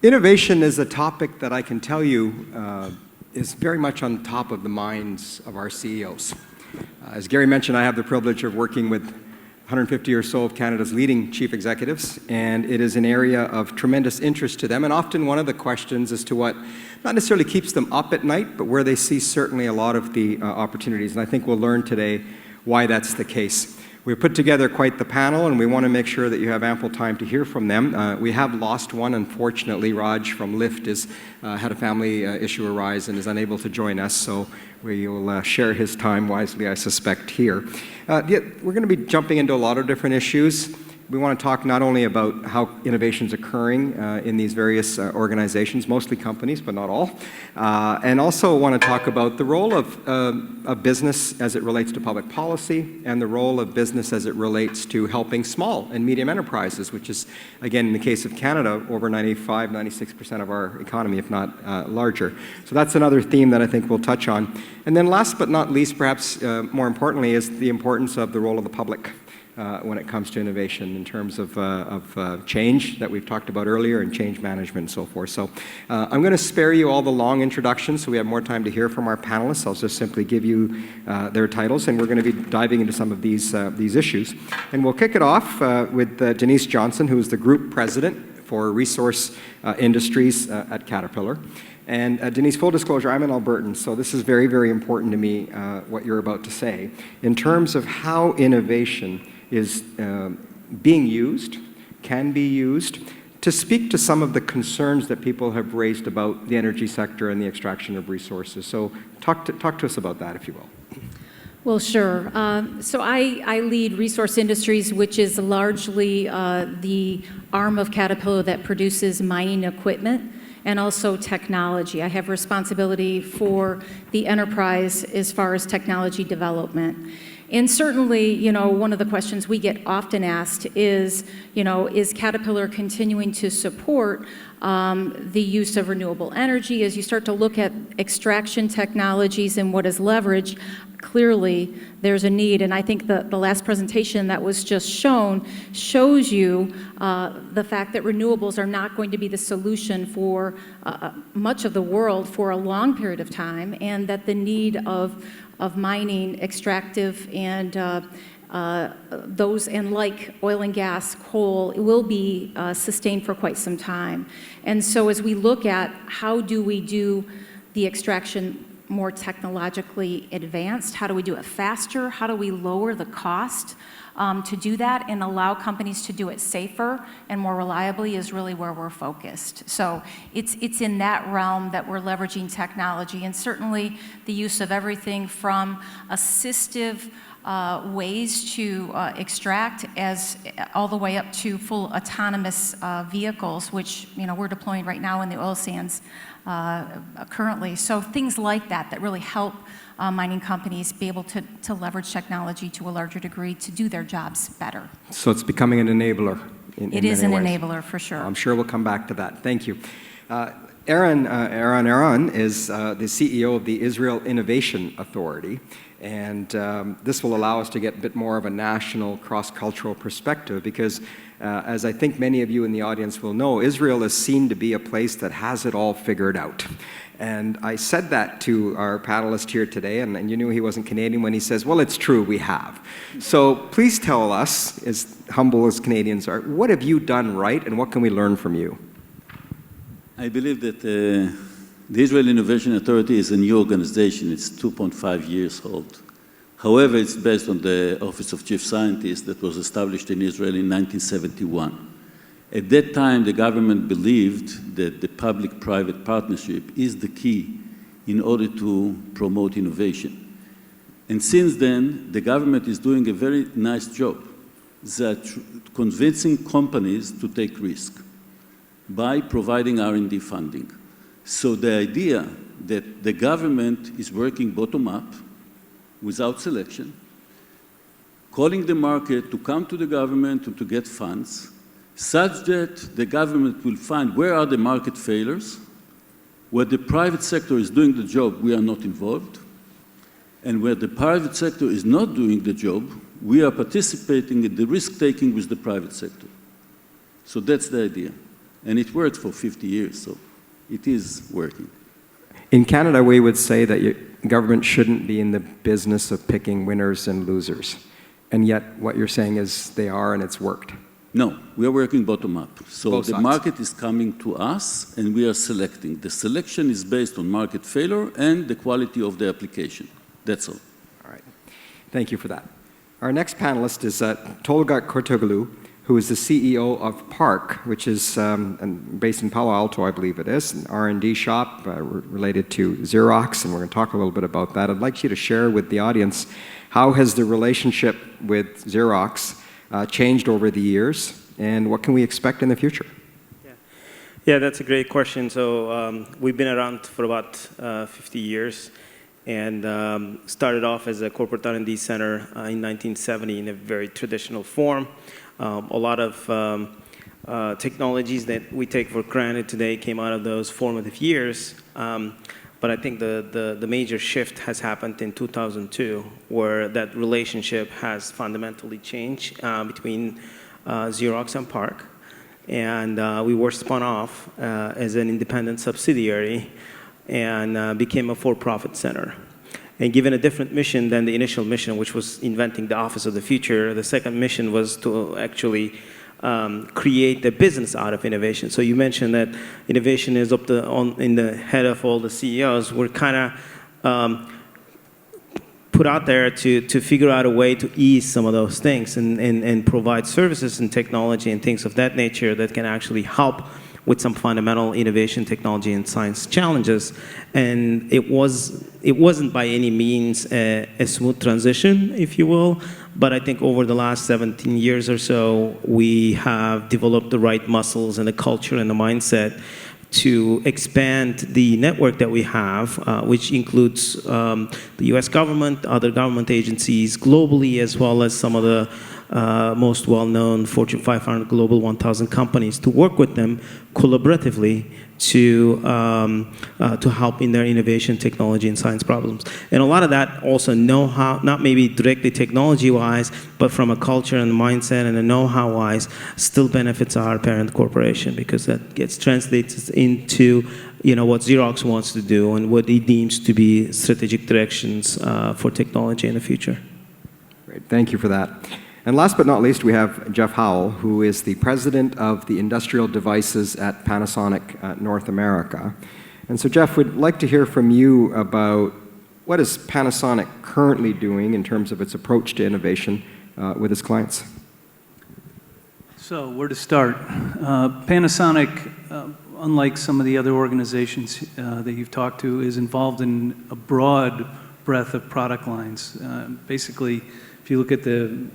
Innovation is a topic that I can tell you is very much on top of the minds of our CEOs. As Gary mentioned, I have the privilege of working with 150 or so of Canada's leading chief executives, and it is an area of tremendous interest to them, and often one of the questions as to what not necessarily keeps them up at night, but where they see certainly a lot of the opportunities, and I think we'll learn today why that's the case. We've put together quite the panel, and we want to make sure that you have ample time to hear from them. We have lost one, unfortunately. Raj from Lyft had a family issue arise and is unable to join us, so we will share his time wisely, I suspect, here. We're going to be jumping into a lot of different issues. We want to talk not only about how innovation is occurring in these various organizations, mostly companies, but not all, and also want to talk about the role of business as it relates to public policy and the role of business as it relates to helping small and medium enterprises, which is, again, in the case of Canada, over 95, 96% of our economy, if not larger. So that's another theme that I think we'll touch on. And then last but not least, perhaps more importantly, is the importance of the role of the public when it comes to innovation in terms of change that we've talked about earlier and change management and so forth. So I'm going to spare you all the long introductions so we have more time to hear from our panelists. I'll just simply give you their titles, and we're going to be diving into some of these issues. And we'll kick it off with Denise Johnson, who is the Group President for Resource Industries at Caterpillar. And Denise, full disclosure, I'm an Albertan, so this is very, very important to me, what you're about to say, in terms of how innovation is being used, can be used, to speak to some of the concerns that people have raised about the energy sector and the extraction of resources. So talk to us about that, if you will. Well, sure. So I lead Resource Industries, which is largely the arm of Caterpillar that produces mining equipment and also technology. I have responsibility for the enterprise as far as technology development. And certainly, one of the questions we get often asked is, is Caterpillar continuing to support the use of renewable energy? As you start to look at extraction technologies and what is leveraged, clearly there's a need. And I think the last presentation that was just shown shows you the fact that renewables are not going to be the solution for much of the world for a long period of time, and that the need of mining, extractive, and those and like oil and gas, coal, will be sustained for quite some time. And so as we look at how do we do the extraction more technologically advanced, how do we do it faster, how do we lower the cost to do that and allow companies to do it safer and more reliably, is really where we're focused. So it's in that realm that we're leveraging technology, and certainly the use of everything from assistive ways to extract all the way up to full autonomous vehicles, which we're deploying right now in the oil sands currently. So things like that really help mining companies be able to leverage technology to a larger degree to do their jobs better. So it's becoming an enabler in It is an ways. enabler, for sure. I'm sure we'll come back to that. Thank you. Aharon is the CEO of the Israel Innovation Authority, and this will allow us to get a bit more of a national cross-cultural perspective because, as I think many of you in the audience will know, Israel is seen to be a place that has it all figured out. And I said that to our panelist here today, and you knew he wasn't Canadian when he says, well, it's true, we have. So please tell us, as humble as Canadians are, what have you done right and what can we learn from you? I believe that the Israel Innovation Authority is a new organization. It's 2.5 years old. However, it's based on the Office of Chief Scientist that was established in Israel in 1971. At that time, the government believed that the public-private partnership is the key in order to promote innovation. And since then, the government is doing a very nice job at convincing companies to take risk by providing R&D funding. So the idea that the government is working bottom-up, without selection, calling the market to come to the government and to get funds, such that the government will find where are the market failures, where the private sector is doing the job, we are not involved, and where the private sector is not doing the job, we are participating in the risk-taking with the private sector. So that's the idea. And it worked for 50 years, so it is working. In Canada, we would say that government shouldn't be in the business of picking winners and losers. And yet, what you're saying is they are, and it's worked. No, we are working bottom-up. So Both the sides. market is coming to us, and we are selecting. The selection is based on market failure and the quality of the application. That's all. All right. Thank you for that. Our next panelist is Tolga Kurtoglu, who is the CEO of PARC, which is based in Palo Alto, I believe it is, an R&D shop related to Xerox, and we're going to talk a little bit about that. I'd like you to share with the audience, how has the relationship with Xerox changed over the years, and what can we expect in the future? Yeah, that's a great question. So we've been around for about 50 years, and started off as a corporate R&D center in 1970 in a very traditional form. A lot of technologies that we take for granted today came out of those formative years. But I think the major shift has happened in 2002, where that relationship has fundamentally changed between Xerox and PARC. And we were spun off as an independent subsidiary and became a for-profit center. And given a different mission than the initial mission, which was inventing the office of the future, the second mission was to actually create a business out of innovation. So you mentioned that innovation is in the head of all the CEOs. We're kind of put out there to figure out a way to ease some of those things and provide services and technology and things of that nature that can actually help with some fundamental innovation, technology, and science challenges. And it wasn't by any means a smooth transition, if you will, but I think over the last 17 years or so, we have developed the right muscles and the culture and the mindset to expand the network that we have, which includes the US government, other government agencies globally, as well as some of the most well-known Fortune 500 Global 1000 companies, to work with them collaboratively to help in their innovation, technology, and science problems. And a lot of that also know-how, not maybe directly technology-wise, but from a culture and mindset and a know-how-wise, still benefits our parent corporation, because that gets translated into what Xerox wants to do and what it deems to be strategic directions for technology in the future. Great, thank you for that. And last but not least, we have Jeff Howell, who is the president of the industrial devices at Panasonic North America. And so, Jeff, we'd like to hear from you about what is Panasonic currently doing in terms of its approach to innovation with its clients. So, where to start? Panasonic, unlike some of the other organizations that you've talked to, is involved in a broad breadth of product lines. Basically, if you look at the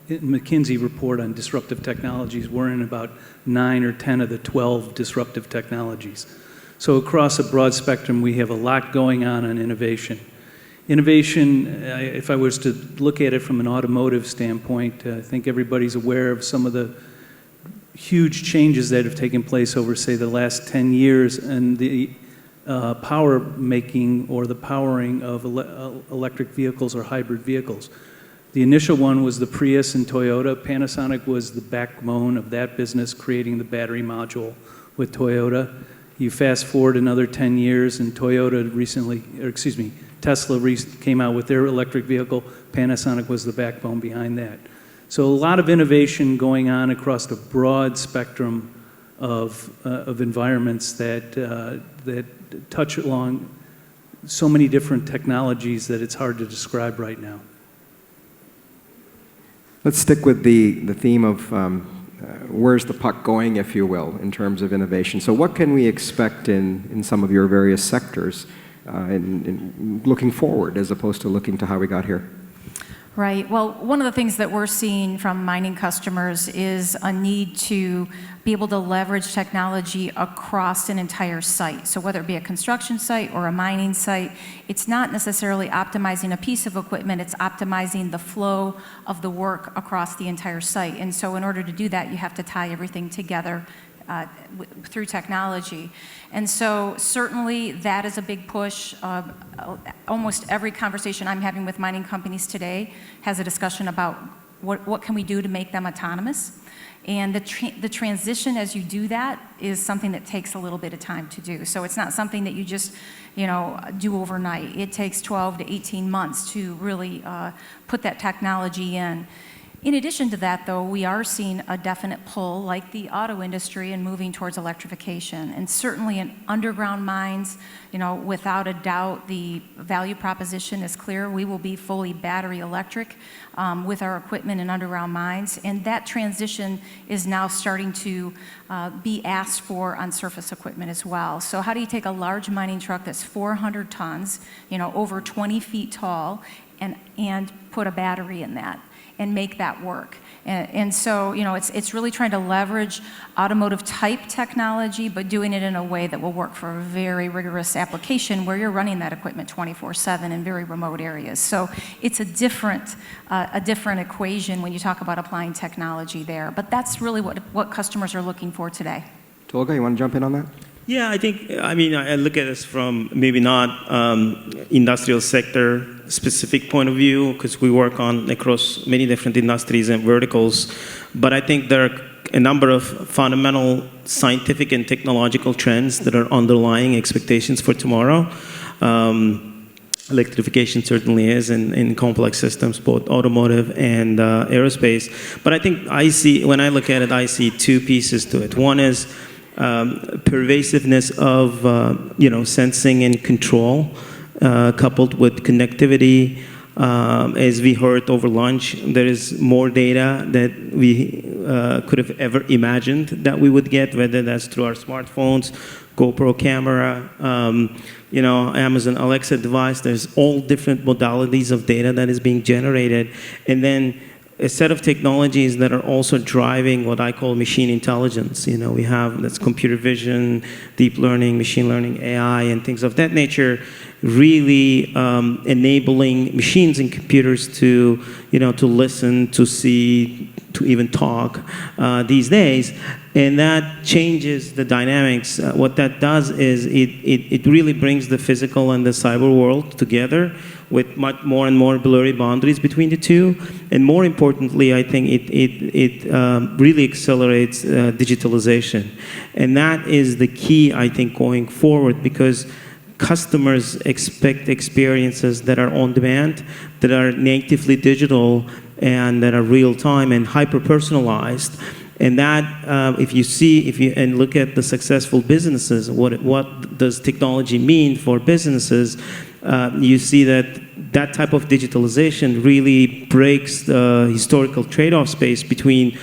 McKinsey report on disruptive technologies, we're in about 9 or 10 of the 12 disruptive technologies. So across a broad spectrum, we have a lot going on innovation. Innovation, if I was to look at it from an automotive standpoint, I think everybody's aware of some of the huge changes that have taken place over, say, the last 10 years and the power making or the powering of electric vehicles or hybrid vehicles. The initial one was the Prius and Toyota. Panasonic was the backbone of that business, creating the battery module with Toyota. You fast forward another 10 years, and Tesla came out with their electric vehicle. Panasonic was the backbone behind that. So a lot of innovation going on across a broad spectrum of environments that touch along so many different technologies that it's hard to describe right now. Let's stick with the theme of where's the puck going, if you will, in terms of innovation. So what can we expect in some of your various sectors in looking forward as opposed to looking to how we got here? Right. Well, one of the things that we're seeing from mining customers is a need to be able to leverage technology across an entire site. So whether it be a construction site or a mining site, it's not necessarily optimizing a piece of equipment, it's optimizing the flow of the work across the entire site. And so in order to do that, you have to tie everything together through technology. And so certainly that is a big push. Almost every conversation I'm having with mining companies today has a discussion about what can we do to make them autonomous? And the transition as you do that is something that takes a little bit of time to do. So it's not something that you just, do overnight. It takes 12 to 18 months to really put that technology in. In addition to that, though, we are seeing a definite pull, like the auto industry, and moving towards electrification. And certainly in underground mines, without a doubt, the value proposition is clear. We will be fully battery electric with our equipment in underground mines. And that transition is now starting to be asked for on surface equipment as well. So how do you take a large mining truck that's 400 tons, over 20 feet tall, and put a battery in that and make that work? And so, it's really trying to leverage automotive type technology, but doing it in a way that will work for a very rigorous application where you're running that equipment 24/7 in very remote areas. So it's a different equation when you talk about applying technology there. But that's really what customers are looking for today. Tolga, you want to jump in on that? Yeah, I look at this from maybe not industrial sector specific point of view, because we work across many different industries and verticals, but I think there are a number of fundamental scientific and technological trends that are underlying expectations for tomorrow. Electrification certainly is in complex systems, both automotive and aerospace. But I think when I look at it, I see two pieces to it. One is pervasiveness of sensing and control, coupled with connectivity. As we heard over lunch, there is more data that we could have ever imagined that we would get, whether that's through our smartphones, GoPro camera, Amazon Alexa device. There's all different modalities of data that is being generated. And then a set of technologies that are also driving what I call machine intelligence. We have that's computer vision, deep learning, machine learning, AI, and things of that nature, really enabling machines and computers to listen, to see, to even talk these days. And that changes the dynamics. What that does is it really brings the physical and the cyber world together with much more and more blurry boundaries between the two. And more importantly, I think it really accelerates digitalization. And that is the key, I think, going forward, because customers expect experiences that are on demand, that are natively digital, and that are real-time and hyper-personalized. And that, if you look at the successful businesses, what does technology mean for businesses? You see that type of digitalization really breaks the historical trade-off space between,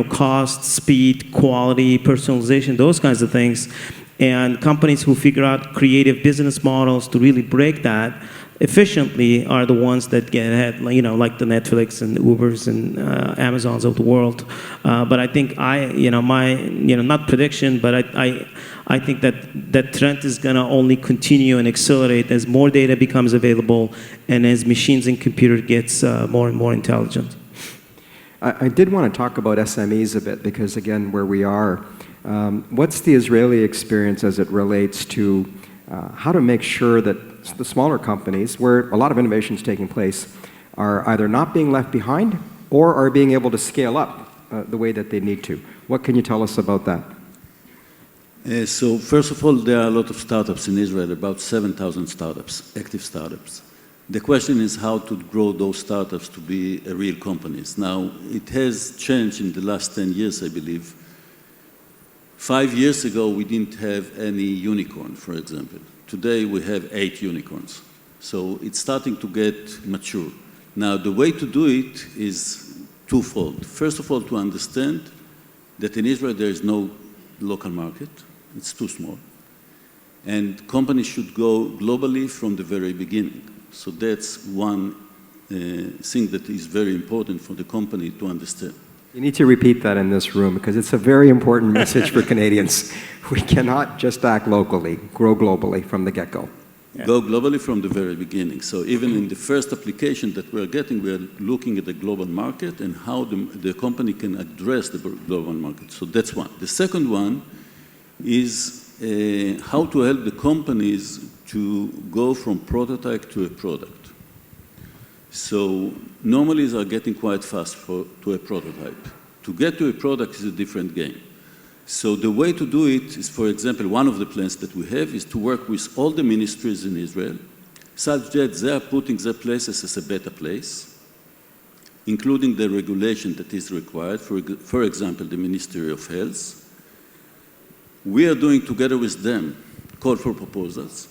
cost, speed, quality, personalization, those kinds of things. And companies who figure out creative business models to really break that efficiently are the ones that get ahead, like the Netflix and Ubers and Amazons of the world. But I think not prediction, but I think that trend is going to only continue and accelerate as more data becomes available and as machines and computer gets more and more intelligent. I did want to talk about SMEs a bit because, again, where we are, what's the Israeli experience as it relates to how to make sure that the smaller companies, where a lot of innovation is taking place, are either not being left behind or are being able to scale up the way that they need to? What can you tell us about that? So first of all, there are a lot of startups in Israel, about 7,000 startups, active startups. The question is how to grow those startups to be real companies. Now, it has changed in the last 10 years, I believe. 5 years ago, we didn't have any unicorn, for example. Today, we have 8 unicorns. So it's starting to get mature. Now, the way to do it is twofold. First of all, to understand that in Israel, there is no local market. It's too small. And companies should go globally from the very beginning. So that's one thing that is very important for the company to understand. You need to repeat that in this room because it's a very important message for Canadians. We cannot just act locally, grow globally from the get-go. Yeah. Go globally from the very beginning. So even in the first application that we're getting, we're looking at the global market and how the company can address the global market. So that's one. The second one is how to help the companies to go from prototype to a product. So normally they are getting quite fast to a prototype. To get to a product is a different game. So the way to do it is, for example, one of the plans that we have is to work with all the ministries in Israel, such that they are putting their places as a better place, including the regulation that is required, for example, the Ministry of Health. We are doing together with them call for proposals,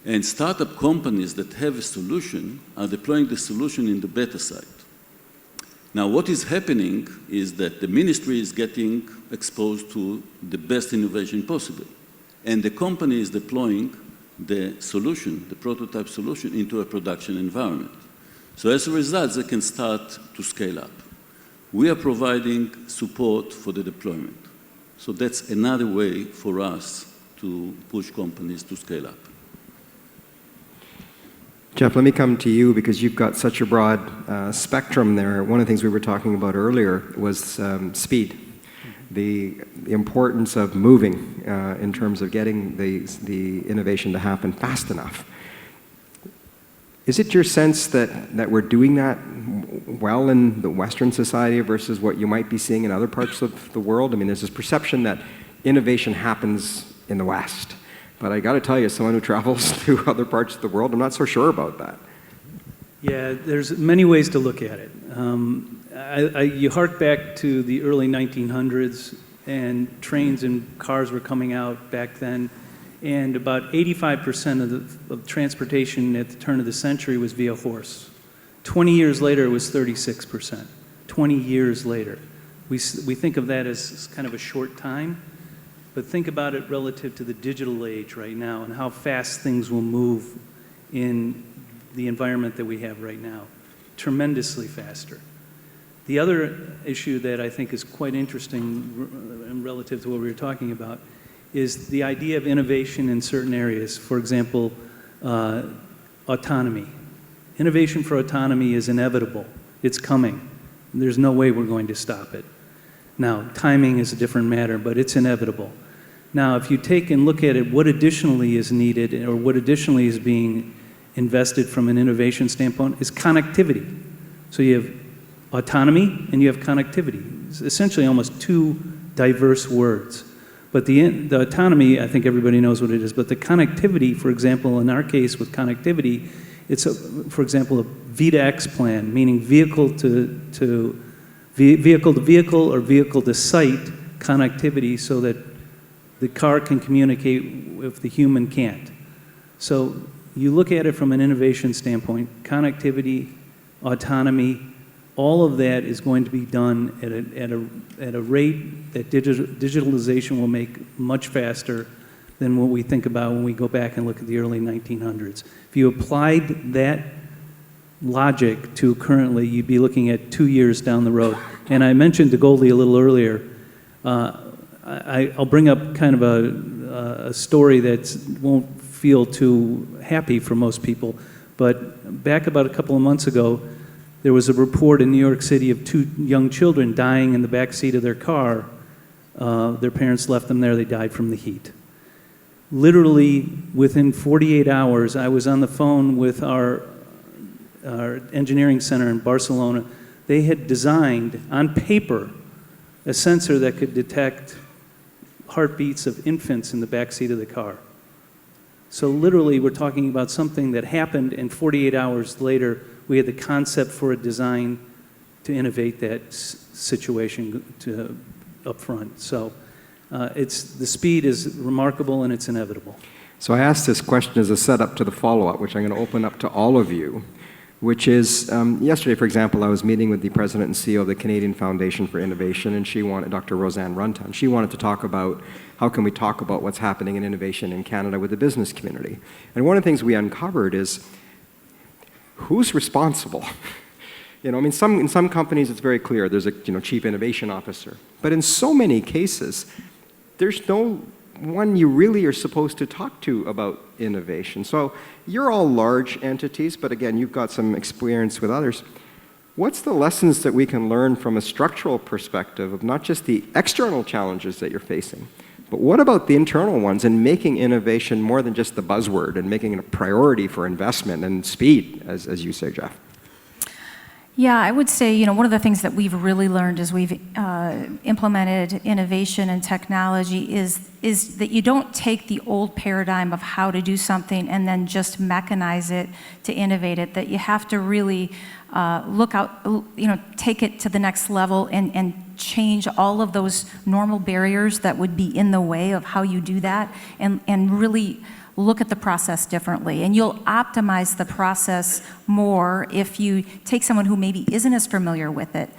and startup companies that have a solution are deploying the solution in the beta site. Now, what is happening is that the ministry is getting exposed to the best innovation possible, and the company is deploying the solution, the prototype solution, into a production environment. So as a result, they can start to scale up. We are providing support for the deployment. So that's another way for us to push companies to scale up. Jeff, let me come to you because you've got such a broad spectrum there. One of the things we were talking about earlier was speed, the importance of moving in terms of getting the innovation to happen fast enough. Is it your sense that we're doing that well in the Western society versus what you might be seeing in other parts of the world? I mean, there's this perception that innovation happens in the West. But I got to tell you, as someone who travels to other parts of the world, I'm not so sure about that. Yeah, there's many ways to look at it. You hark back to the early 1900s, and trains and cars were coming out back then, and about 85% of transportation at the turn of the century was via horse. 20 years later, it was 36%. 20 years later. We think of that as kind of a short time, but think about it relative to the digital age right now and how fast things will move in the environment that we have right now. Tremendously faster. The other issue that I think is quite interesting relative to what we were talking about is the idea of innovation in certain areas. For example, autonomy. Innovation for autonomy is inevitable. It's coming. There's no way we're going to stop it. Now, timing is a different matter, but it's inevitable. Now, if you take and look at it, what additionally is needed or what additionally is being invested from an innovation standpoint is connectivity. So you have autonomy and you have connectivity. It's essentially almost two diverse words. But the autonomy, I think everybody knows what it is, but the connectivity, for example, in our case with connectivity, it's, for example, a V2X plan, meaning vehicle to vehicle or vehicle to site connectivity so that the car can communicate if the human can't. So you look at it from an innovation standpoint, connectivity, autonomy, all of that is going to be done at a rate that digitalization will make much faster than what we think about when we go back and look at the early 1900s. If you applied that logic to currently, you'd be looking at 2 years down the road. And I mentioned to Goldy a little earlier, I'll bring up kind of a story that won't feel too happy for most people, but back about a couple of months ago, there was a report in New York City of 2 young children dying in the back seat of their car. Their parents left them there, they died from the heat. Literally, within 48 hours, I was on the phone with our engineering center in Barcelona. They had designed, on paper, a sensor that could detect heartbeats of infants in the back seat of the car. So literally, we're talking about something that happened, and 48 hours later, we had the concept for a design to innovate that situation up front. So the speed is remarkable, and it's inevitable. So I asked this question as a setup to the follow-up, which I'm going to open up to all of you, which is, yesterday, for example, I was meeting with the president and CEO of the Canadian Foundation for Innovation, and she wanted, Dr. Roseanne Runton, she wanted to talk about how can we talk about what's happening in innovation in Canada with the business community. And one of the things we uncovered is, who's responsible? I mean, in some companies it's very clear, there's a chief innovation officer. But in so many cases, there's no one you really are supposed to talk to about innovation. So you're all large entities, but again, you've got some experience with others. What's the lessons that we can learn from a structural perspective of not just the external challenges that you're facing, but what about the internal ones and making innovation more than just the buzzword and making it a priority for investment and speed, as you say, Jeff? Yeah, I would say, one of the things that we've really learned as we've implemented innovation and technology is that you don't take the old paradigm of how to do something and then just mechanize it to innovate it, that you have to really look out, take it to the next level and change all of those normal barriers that would be in the way of how you do that and really look at the process differently. And you'll optimize the process more if you take someone who maybe isn't as familiar with it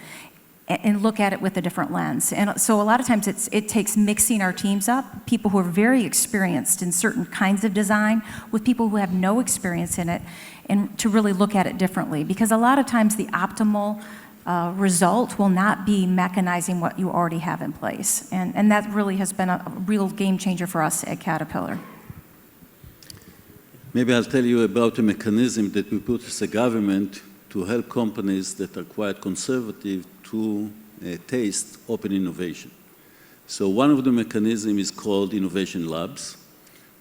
and look at it with a different lens. And so a lot of times it takes mixing our teams up, people who are very experienced in certain kinds of design with people who have no experience in it, and to really look at it differently. Because a lot of times the optimal result will not be mechanizing what you already have in place. And that really has been a real game changer for us at Caterpillar. Maybe I'll tell you about a mechanism that we put as a government to help companies that are quite conservative to taste open innovation. So one of the mechanisms is called innovation labs.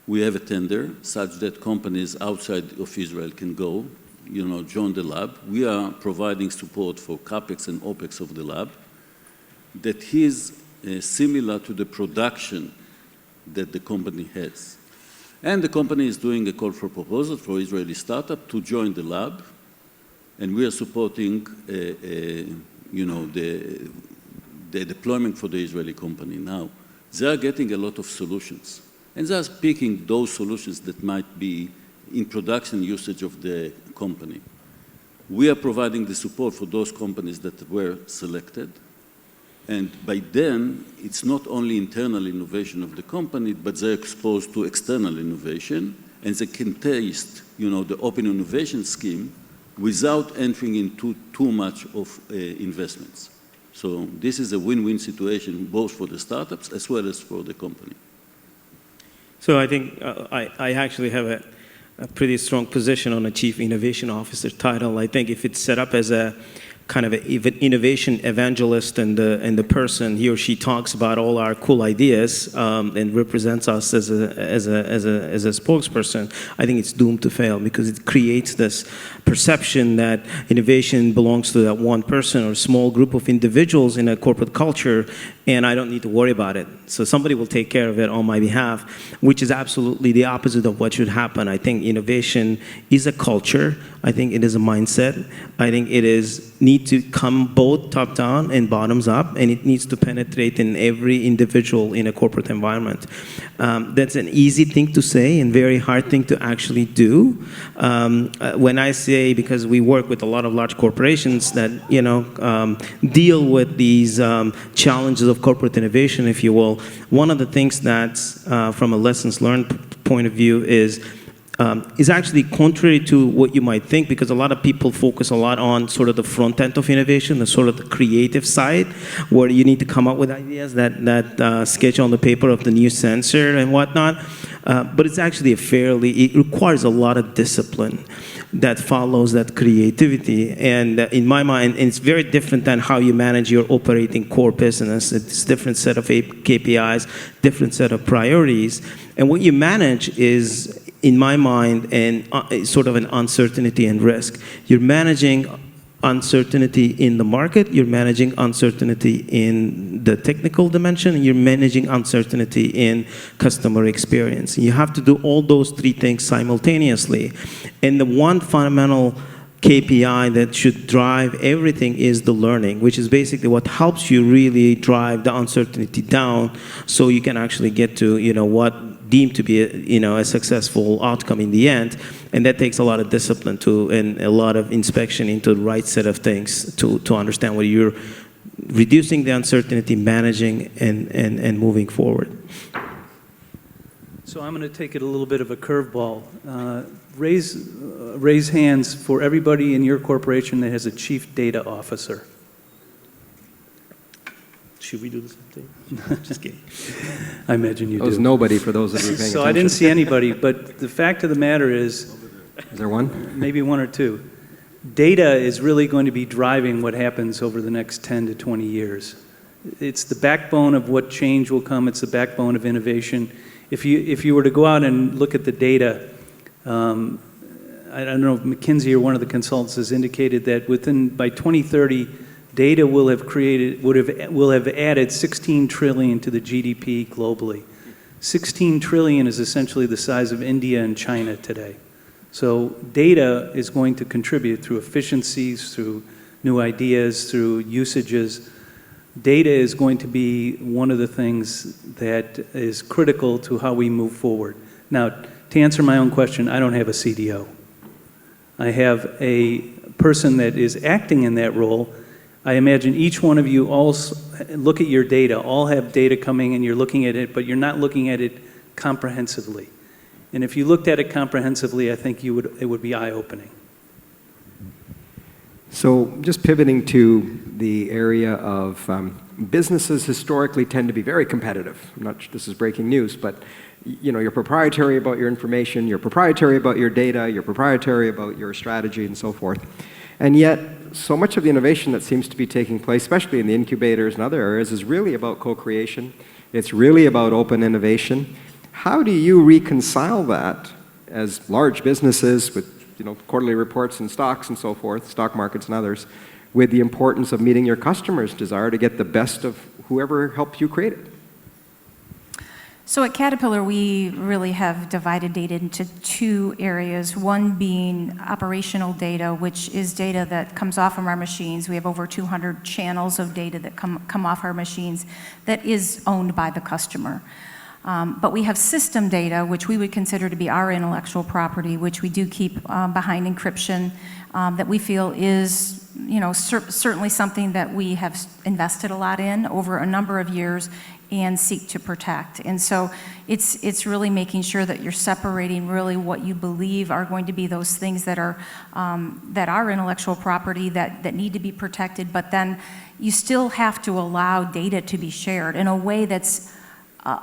We have a tender such that companies outside of Israel can go, join the lab. We are providing support for CapEx and OpEx of the lab that is similar to the production that the company has. And the company is doing a call for proposal for Israeli startup to join the lab, and we are supporting, the deployment for the Israeli company. Now, they are getting a lot of solutions, and they are picking those solutions that might be in production usage of the company. We are providing the support for those companies that were selected, and by then, it's not only internal innovation of the company, but they're exposed to external innovation, and they can taste, the open innovation scheme without entering into too much of investments. So this is a win-win situation, both for the startups as well as for the company. So I think I actually have a pretty strong position on a Chief Innovation Officer title. I think if it's set up as a kind of an innovation evangelist and the person, he or she talks about all our cool ideas and represents us as a spokesperson, I think it's doomed to fail because it creates this perception that innovation belongs to that one person or small group of individuals in a corporate culture, and I don't need to worry about it. So somebody will take care of it on my behalf, which is absolutely the opposite of what should happen. I think innovation is a culture. I think it is a mindset. I think it needs to come both top down and bottoms up, and it needs to penetrate in every individual in a corporate environment. That's an easy thing to say and very hard thing to actually do. When I say, because we work with a lot of large corporations that deal with these challenges of corporate innovation, if you will, one of the things that's from a lessons learned point of view is actually contrary to what you might think, because a lot of people focus a lot on sort of the front end of innovation, the sort of the creative side, where you need to come up with ideas that sketch on the paper of the new sensor and whatnot. But it's actually it requires a lot of discipline that follows that creativity. And in my mind, it's very different than how you manage your operating core business. It's a different set of KPIs, different set of priorities. And what you manage is, in my mind, sort of an uncertainty and risk. You're managing uncertainty in the market, you're managing uncertainty in the technical dimension, and you're managing uncertainty in customer experience. You have to do all those three things simultaneously. And the one fundamental KPI that should drive everything is the learning, which is basically what helps you really drive the uncertainty down so you can actually get to, what deemed to be a successful outcome in the end. And that takes a lot of discipline and a lot of inspection into the right set of things to understand whether you're reducing the uncertainty, managing, and moving forward. So I'm going to take it a little bit of a curveball. Raise hands for everybody in your corporation that has a chief data officer. Should we do the same thing? Just kidding. I imagine you do. That was nobody for those of you paying attention. So I didn't see anybody, but the fact of the matter is there one? Maybe one or two. Data is really going to be driving what happens over the next 10 to 20 years. It's the backbone of what change will come. It's the backbone of innovation. If you were to go out and look at the data, I don't know if McKinsey or one of the consultants has indicated that by 2030, data will have added 16 trillion to the GDP globally. 16 trillion is essentially the size of India and China today. So data is going to contribute through efficiencies, through new ideas, through usages. Data is going to be one of the things that is critical to how we move forward. Now, to answer my own question, I don't have a CDO. I have a person that is acting in that role. I imagine each one of you all look at your data, all have data coming and you're looking at it, but you're not looking at it comprehensively. And if you looked at it comprehensively, I think it would be eye-opening. So just pivoting to the area of businesses historically tend to be very competitive. I'm not sure this is breaking news, but you're proprietary about your information, you're proprietary about your data, you're proprietary about your strategy and so forth. And yet, so much of the innovation that seems to be taking place, especially in the incubators and other areas, is really about co-creation. It's really about open innovation. How do you reconcile that as large businesses with quarterly reports and stocks and so forth, stock markets and others, with the importance of meeting your customers' desire to get the best of whoever helped you create it? So at Caterpillar, we really have divided data into two areas, one being operational data, which is data that comes off from our machines. We have over 200 channels of data that come off our machines that is owned by the customer. But we have system data, which we would consider to be our intellectual property, which we do keep behind encryption, that we feel is, certainly something that we have invested a lot in over a number of years and seek to protect. And so it's really making sure that you're separating really what you believe are going to be those things that are intellectual property that need to be protected, but then you still have to allow data to be shared in a way that's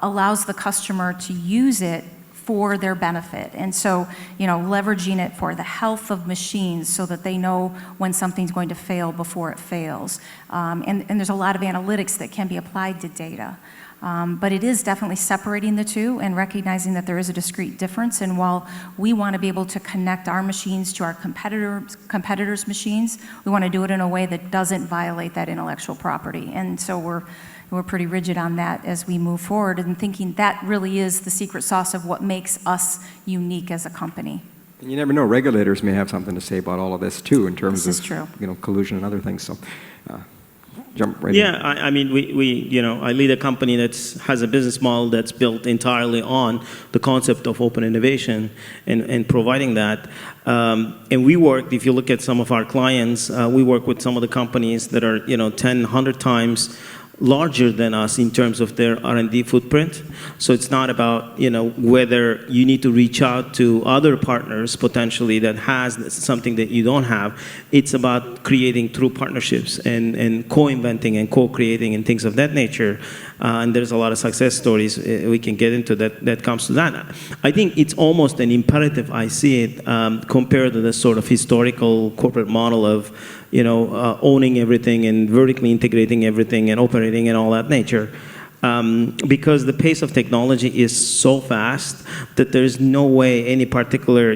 allows the customer to use it for their benefit. And so, leveraging it for the health of machines so that they know when something's going to fail before it fails. And there's a lot of analytics that can be applied to data. But it is definitely separating the two and recognizing that there is a discrete difference. And while we want to be able to connect our machines to our competitors' machines, we want to do it in a way that doesn't violate that intellectual property. And so we're pretty rigid on that as we move forward and thinking that really is the secret sauce of what makes us unique as a company. And you never know, regulators may have something to say about all of this too in terms This is true. of collusion and other things. So jump right in. Yeah, I mean, I lead a company that has a business model that's built entirely on the concept of open innovation and providing that. And we work, if you look at some of our clients, we work with some of the companies that are, 10, 100 times larger than us in terms of their R&D footprint. So it's not about, whether you need to reach out to other partners potentially that has something that you don't have. It's about creating true partnerships and co-inventing and co-creating and things of that nature. And there's a lot of success stories we can get into that comes to that. I think it's almost an imperative, I see it, compared to the sort of historical corporate model of, owning everything and vertically integrating everything and operating and all that nature. Because the pace of technology is so fast that there's no way any particular,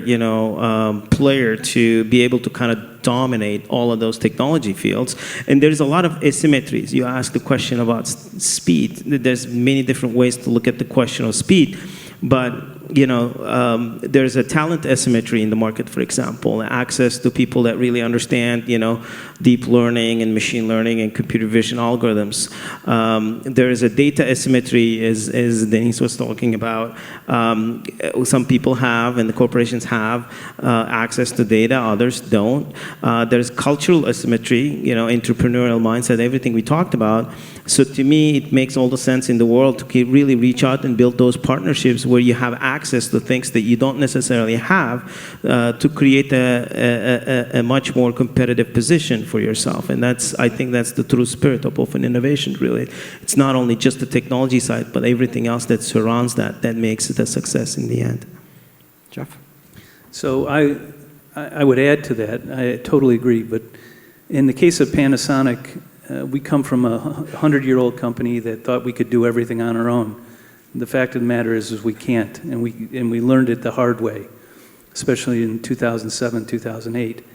player to be able to kind of dominate all of those technology fields. And there's a lot of asymmetries. You asked the question about speed. There's many different ways to look at the question of speed. But there's a talent asymmetry in the market, for example, access to people that really understand, deep learning and machine learning and computer vision algorithms. There is a data asymmetry, as Denise was talking about. Some people have, and the corporations have, access to data, others don't. There's cultural asymmetry, entrepreneurial mindset, everything we talked about. So to me, it makes all the sense in the world to really reach out and build those partnerships where you have access to things that you don't necessarily have to create a much more competitive position for yourself. And I think that's the true spirit of open innovation, really. It's not only just the technology side, but everything else that surrounds that makes it a success in the end. Jeff? So I would add to that. I totally agree. But in the case of Panasonic, we come from a 100-year-old company that thought we could do everything on our own. The fact of the matter is we can't, and we learned it the hard way. especially in 2007, 2008.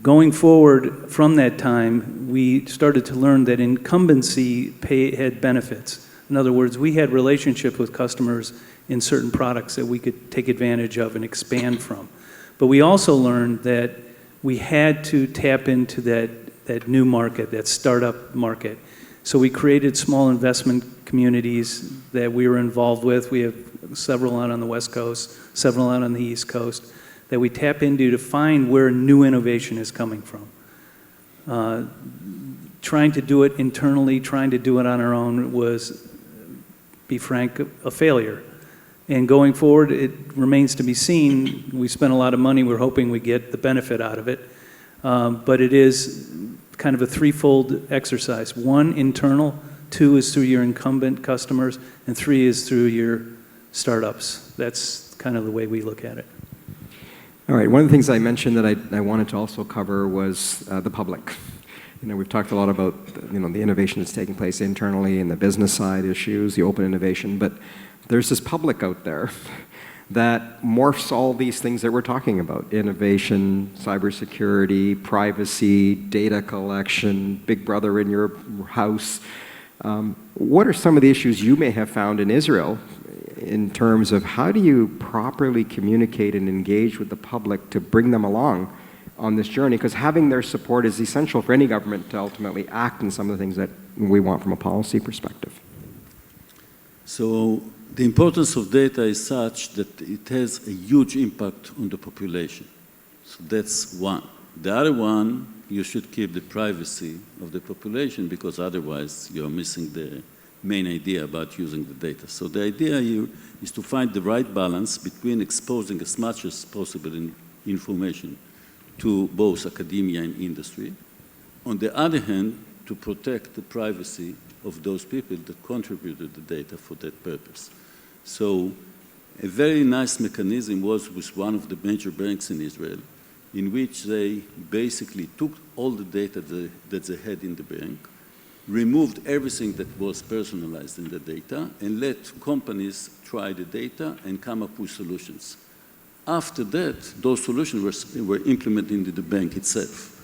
Going forward from that time, we started to learn that incumbency had benefits. In other words, we had relationship with customers in certain products that we could take advantage of and expand from. But we also learned that we had to tap into that new market, that startup market. So we created small investment communities that we were involved with. We have several out on the West Coast, several out on the East Coast, that we tap into to find where new innovation is coming from. Trying to do it internally, trying to do it on our own was, be frank, a failure. And going forward, it remains to be seen. We spent a lot of money. We're hoping we get the benefit out of it. But it is kind of a threefold exercise. One, internal. Two is through your incumbent customers. And three is through your startups. That's kind of the way we look at it. All right, one of the things I mentioned that I wanted to also cover was the public. You know, we've talked a lot about, you know, the innovation that's taking place internally and the business side issues, the open innovation, but there's this public out there that morphs all these things that we're talking about: innovation, cybersecurity, privacy, data collection, Big Brother in your house. What are some of the issues you may have found in Israel in terms of how do you properly communicate and engage with the public to bring them along on this journey? Because having their support is essential for any government to ultimately act in some of the things that we want from a policy perspective. So the importance of data is such that it has a huge impact on the population. So that's one. The other one, you should keep the privacy of the population, because otherwise you're missing the main idea about using the data. So the idea here is to find the right balance between exposing as much as possible information to both academia and industry. On the other hand, to protect the privacy of those people that contributed the data for that purpose. So a very nice mechanism was with one of the major banks in Israel, in which they basically took all the data that they had in the bank, removed everything that was personalized in the data, and let companies try the data and come up with solutions. After that, those solutions were implemented into the bank itself.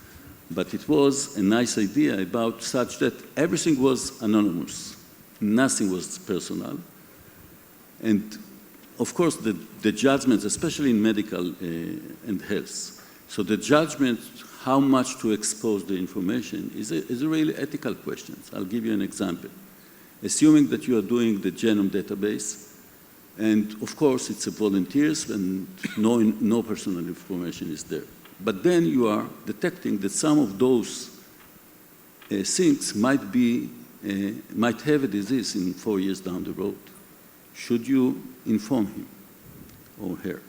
But it was a nice idea about such that everything was anonymous. Nothing was personal. And of course, the judgments, especially in medical and health, so the judgment how much to expose the information is a really ethical question. I'll give you an example. Assuming that you are doing the genome database, and of course it's a volunteers and no personal information is there. But then you are detecting that some of those things might have a disease in 4 years down the road. Should you inform him or her?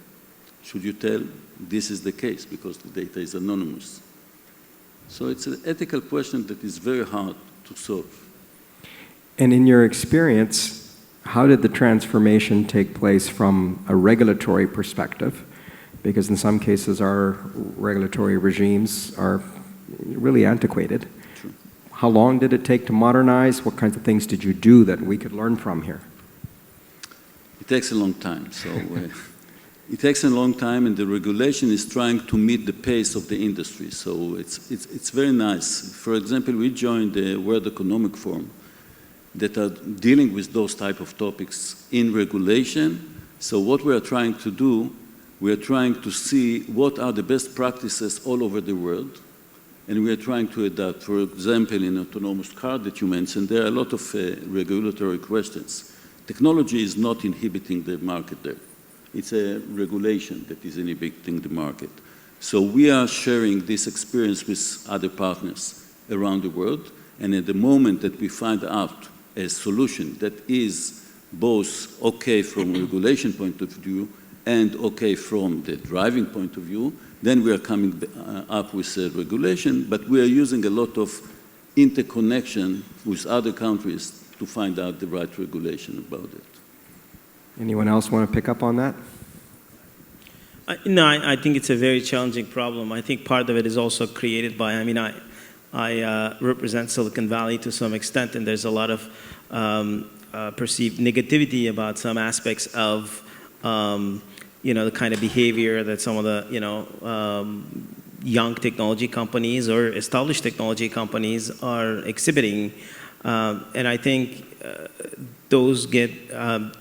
Should you tell this is the case because the data is anonymous? So it's an ethical question that is very hard to solve. And in your experience, how did the transformation take place from a regulatory perspective? Because in some cases, our regulatory regimes are really antiquated. True. How long did it take to modernize? What kinds of things did you do that we could learn from here? It takes a long time. So it takes a long time, and the regulation is trying to meet the pace of the industry. So it's very nice. For example, we joined the World Economic Forum that are dealing with those type of topics in regulation. So what we are trying to do, we are trying to see what are the best practices all over the world, and we are trying to adapt. For example, in autonomous car that you mentioned, there are a lot of regulatory questions. Technology is not inhibiting the market there. It's a regulation that is inhibiting the market. So we are sharing this experience with other partners around the world, and at the moment that we find out a solution that is both okay from a regulation point of view and okay from the driving point of view, then we are coming up with a regulation, but we are using a lot of interconnection with other countries to find out the right regulation about it. Anyone else want to pick up on that? I think it's a very challenging problem. I think part of it is also created by, I represent Silicon Valley to some extent, and there's a lot of perceived negativity about some aspects of the kind of behavior that some of the, young technology companies or established technology companies are exhibiting. And I think those get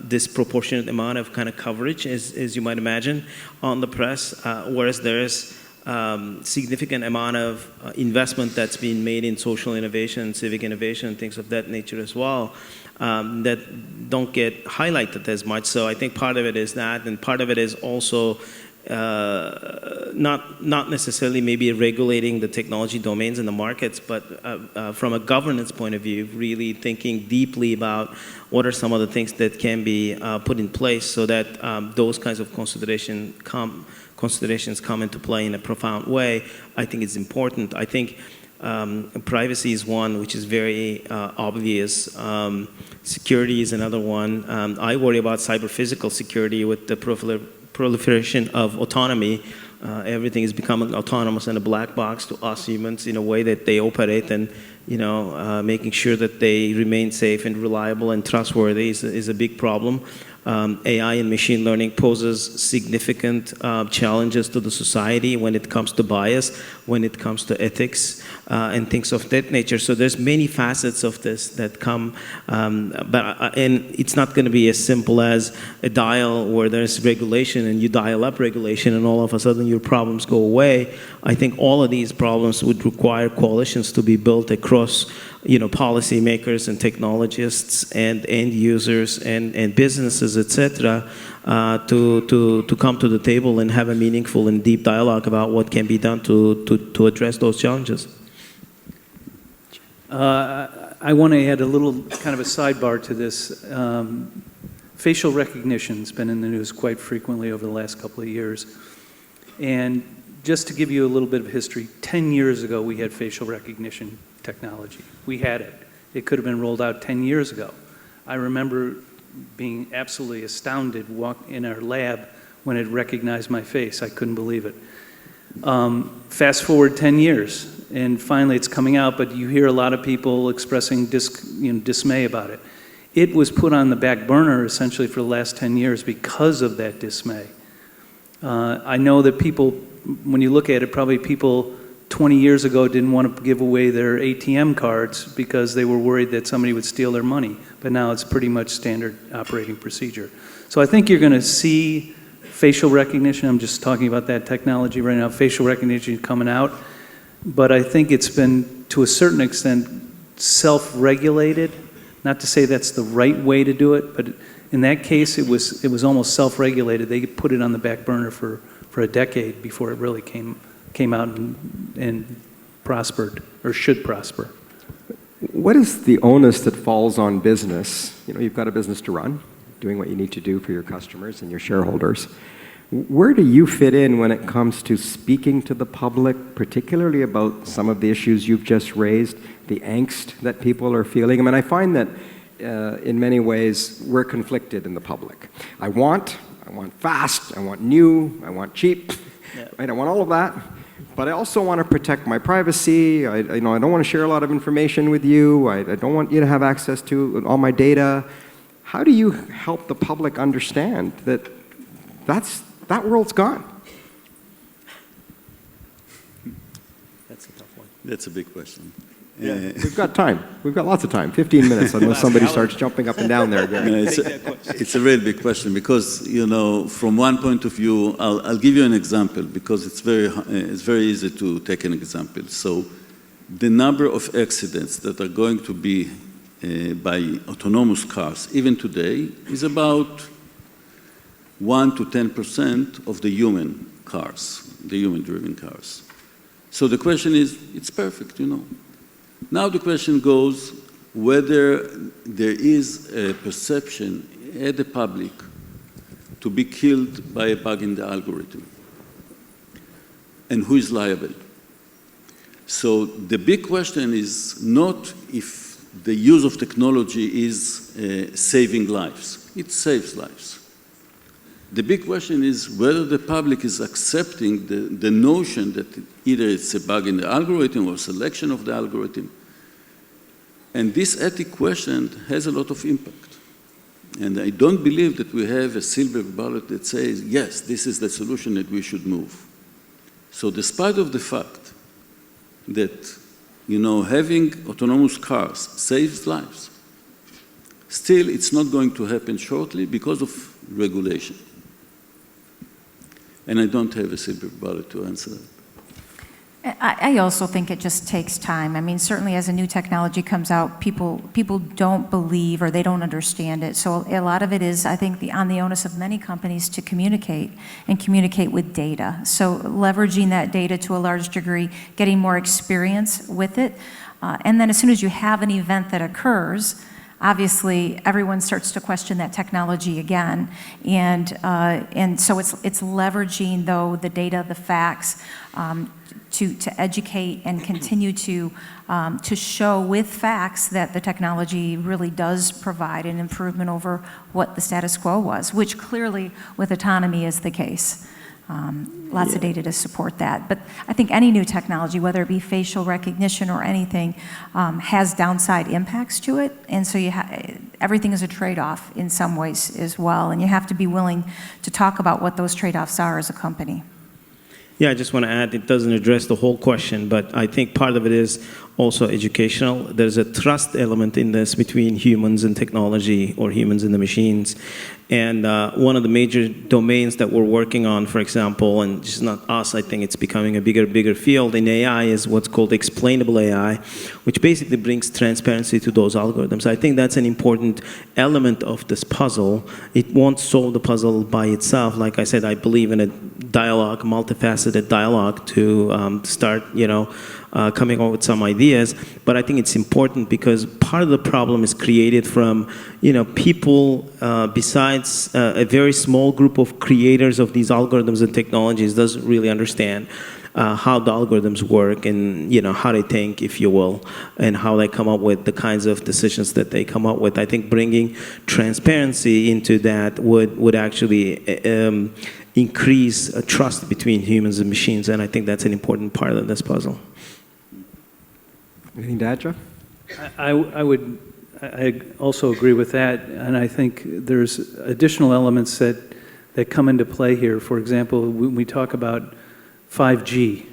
disproportionate amount of kind of coverage, as you might imagine, on the press, whereas there's significant amount of investment that's being made in social innovation, civic innovation, things of that nature as well, that don't get highlighted as much. So I think part of it is that, and part of it is also not necessarily maybe regulating the technology domains in the markets, but from a governance point of view, really thinking deeply about what are some of the things that can be put in place so that those kinds of considerations come into play in a profound way. I think it's important. I think privacy is one which is very obvious. Security is another one. I worry about cyber-physical security with the proliferation of autonomy. Everything is becoming autonomous and a black box to us humans in a way that they operate, and making sure that they remain safe and reliable and trustworthy is a big problem. AI and machine learning poses significant challenges to the society when it comes to bias, when it comes to ethics, and things of that nature. So there's many facets of this that come, and it's not going to be as simple as a dial where there's regulation and you dial up regulation and all of a sudden your problems go away. I think all of these problems would require coalitions to be built across policymakers and technologists and end users and businesses, etc., to come to the table and have a meaningful and deep dialogue about what can be done to address those challenges. I want to add a little kind of a sidebar to this. Facial recognition's been in the news quite frequently over the last couple of years. And just to give you a little bit of history, 10 years ago we had facial recognition technology. We had it. It could have been rolled out 10 years ago. I remember being absolutely astounded in our lab when it recognized my face. I couldn't believe it. Fast forward 10 years, and finally it's coming out, but you hear a lot of people expressing dismay about it. It was put on the back burner essentially for the last 10 years because of that dismay. I know that people, when you look at it, probably people 20 years ago didn't want to give away their ATM cards because they were worried that somebody would steal their money. But now it's pretty much standard operating procedure. So I think you're going to see facial recognition. I'm just talking about that technology right now. Facial recognition coming out. But I think it's been, to a certain extent, self-regulated. Not to say that's the right way to do it, but in that case, it was almost self-regulated. They put it on the back burner for a decade before it really came out and prospered, or should prosper. What is the onus that falls on business? You've got a business to run, doing what you need to do for your customers and your shareholders. Where do you fit in when it comes to speaking to the public, particularly about some of the issues you've just raised, the angst that people are feeling? I mean, I find that in many ways we're conflicted in the public. I want fast, I want new, I want cheap, right? I want all of that. But I also want to protect my privacy. I don't want to share a lot of information with you. I don't want you to have access to all my data. How do you help the public understand that that world's gone? That's a tough one. That's a big question. Yeah. We've got time. We've got lots of time. 15 minutes, unless somebody starts jumping up and down there. It's a really big question because, from one point of view, I'll give you an example because it's very easy to take an example. So the number of accidents that are going to be by autonomous cars, even today, is about 1 to 10% of the human cars, the human-driven cars. So the question is, it's perfect, Now the question goes whether there is a perception at the public to be killed by a bug in the algorithm, and who is liable. So the big question is not if the use of technology is saving lives. It saves lives. The big question is whether the public is accepting the notion that either it's a bug in the algorithm or selection of the algorithm. And this ethic question has a lot of impact. And I don't believe that we have a silver bullet that says, yes, this is the solution that we should move. So despite of the fact that, having autonomous cars saves lives, still it's not going to happen shortly because of regulation. And I don't have a silver bullet to answer that. I also think it just takes time. I mean, certainly as a new technology comes out, people don't believe or they don't understand it. So a lot of it is, I think, on the onus of many companies to communicate and communicate with data. So leveraging that data to a large degree, getting more experience with it. And then as soon as you have an event that occurs, obviously everyone starts to question that technology again. And so it's leveraging, though, the data, the facts, to educate and continue to show with facts that the technology really does provide an improvement over what the status quo was, which clearly with autonomy is the case. Lots of data to support that. But I think any new technology, whether it be facial recognition or anything, has downside impacts to it. And so everything is a trade-off in some ways as well. And you have to be willing to talk about what those trade-offs are as a company. Yeah, I just want to add, it doesn't address the whole question, but I think part of it is also educational. There's a trust element in this between humans and technology, or humans and the machines. And one of the major domains that we're working on, for example, and just not us, I think it's becoming a bigger field in AI, is what's called explainable AI, which basically brings transparency to those algorithms. I think that's an important element of this puzzle. It won't solve the puzzle by itself. Like I said, I believe in a dialogue, multifaceted dialogue to start, coming up with some ideas. But I think it's important because part of the problem is created from, people besides a very small group of creators of these algorithms and technologies doesn't really understand how the algorithms work and, how they think, if you will, and how they come up with the kinds of decisions that they come up with. I think bringing transparency into that would actually increase trust between humans and machines, and I think that's an important part of this puzzle. Anything to add, Jeff? I also agree with that, and I think there's additional elements that come into play here. For example, when we talk about 5G.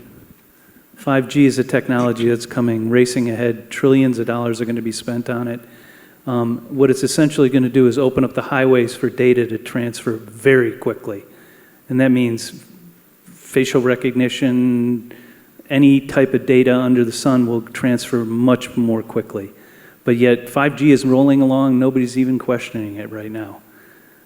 5G is a technology that's coming racing ahead. Trillions of dollars are going to be spent on it. What it's essentially going to do is open up the highways for data to transfer very quickly. And that means facial recognition, any type of data under the sun will transfer much more quickly. But yet 5G is rolling along, nobody's even questioning it right now.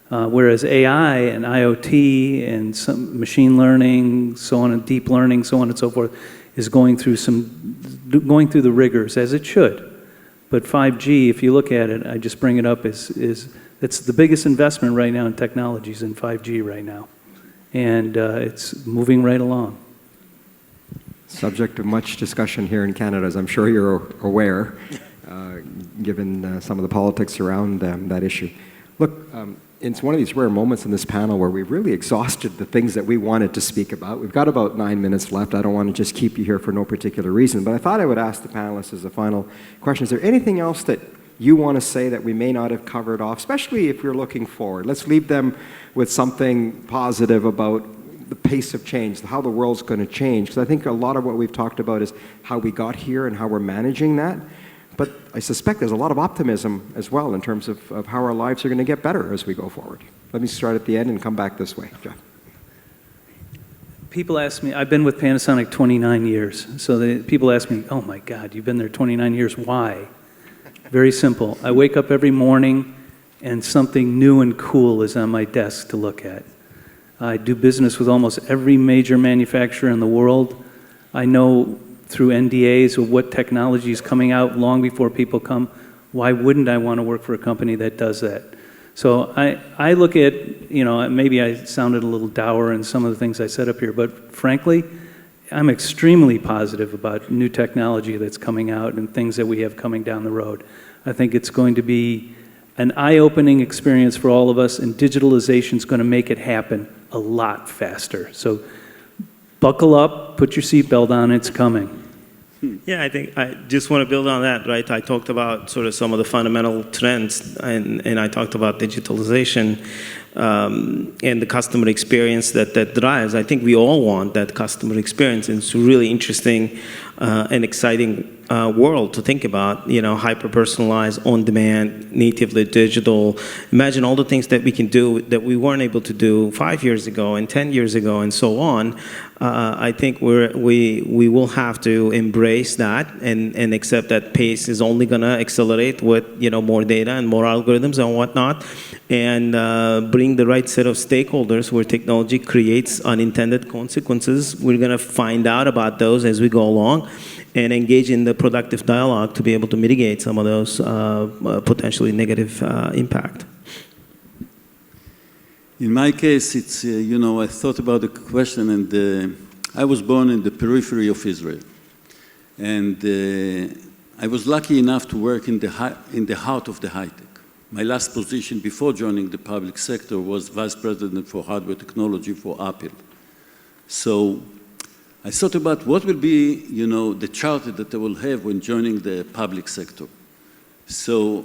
Whereas AI and IoT and some machine learning, so on, and deep learning, so on and so forth, is going through the rigors, as it should. But 5G, if you look at it, I just bring it up, it's the biggest investment right now in technologies in 5G right now. And it's moving right along. Subject of much discussion here in Canada, as I'm sure you're aware, given some of the politics around that issue. Look, it's one of these rare moments in this panel where we've really exhausted the things that we wanted to speak about. We've got about 9 minutes left. I don't want to just keep you here for no particular reason, but I thought I would ask the panelists as a final question. Is there anything else that you want to say that we may not have covered off, especially if you're looking forward? Let's leave them with something positive about the pace of change, how the world's going to change, because I think a lot of what we've talked about is how we got here and how we're managing that. But I suspect there's a lot of optimism as well in terms of how our lives are going to get better as we go forward. Let me start at the end and come back this way, Jeff. People ask me, I've been with Panasonic 29 years, so people ask me, oh my God, you've been there 29 years, why? Very simple. I wake up every morning and something new and cool is on my desk to look at. I do business with almost every major manufacturer in the world. I know through NDAs of what technology is coming out long before people come. Why wouldn't I want to work for a company that does that? So I look at, maybe I sounded a little dour in some of the things I said up here, but frankly, I'm extremely positive about new technology that's coming out and things that we have coming down the road. I think it's going to be an eye-opening experience for all of us, and digitalization is going to make it happen a lot faster. So buckle up, put your seatbelt on, it's coming. Yeah, I think I just want to build on that, right? I talked about sort of some of the fundamental trends, and I talked about digitalization and the customer experience that drives. I think we all want that customer experience, and it's a really interesting and exciting world to think about, you know, hyper-personalized, on-demand, natively digital. Imagine all the things that we can do that we weren't able to do 5 years ago and 10 years ago and so on. I think we will have to embrace that and accept that pace is only going to accelerate with, you know, more data and more algorithms and whatnot, and bring the right set of stakeholders where technology creates unintended consequences. We're going to find out about those as we go along and engage in the productive dialogue to be able to mitigate some of those potentially negative impact. In my case, it's, you know, I thought about the question, and I was born in the periphery of Israel. And I was lucky enough to work in the heart of the high-tech. My last position before joining the public sector was Vice President for Hardware Technology for Apple. So I thought about what will be, you know, the charter that I will have when joining the public sector. So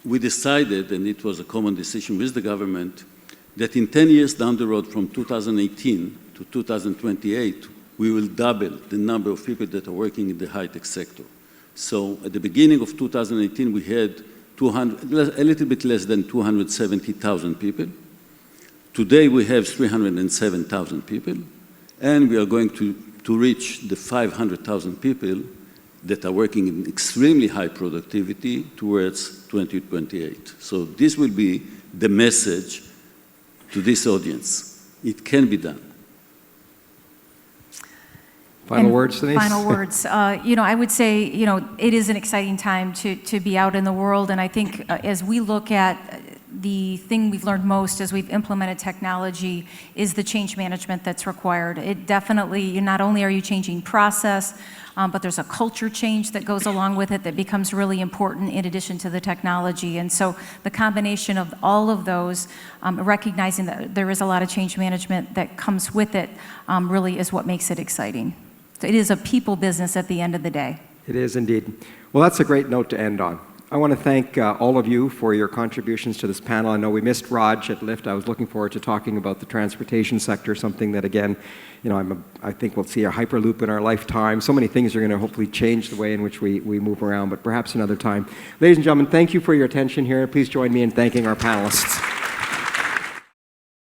we decided, and it was a common decision with the government, that in 10 years down the road, from 2018 to 2028, we will double the number of people that are working in the high-tech sector. So at the beginning of 2018, we had a little bit less than 270,000 people. Today, we have 307,000 people, and we are going to reach the 500,000 people that are working in extremely high productivity towards 2028. So this will be the message to this audience. It can be done. Final words, Denise? Final words. You know, I would say, you know, it is an exciting time to be out in the world, and I think as we look at the thing we've learned most as we've implemented technology is the change management that's required. It definitely, not only are you changing process, but there's a culture change that goes along with it that becomes really important in addition to the technology. And so the combination of all of those, recognizing that there is a lot of change management that comes with it, really is what makes it exciting. So it is a people business at the end of the day. It is indeed. Well, that's a great note to end on. I want to thank all of you for your contributions to this panel. I know we missed Raj at Lyft. I was looking forward to talking about the transportation sector, something that, again, you know, I think we'll see a hyperloop in our lifetime. So many things are going to hopefully change the way in which we move around, but perhaps another time. Ladies and gentlemen, thank you for your attention here. Please join me in thanking our panelists.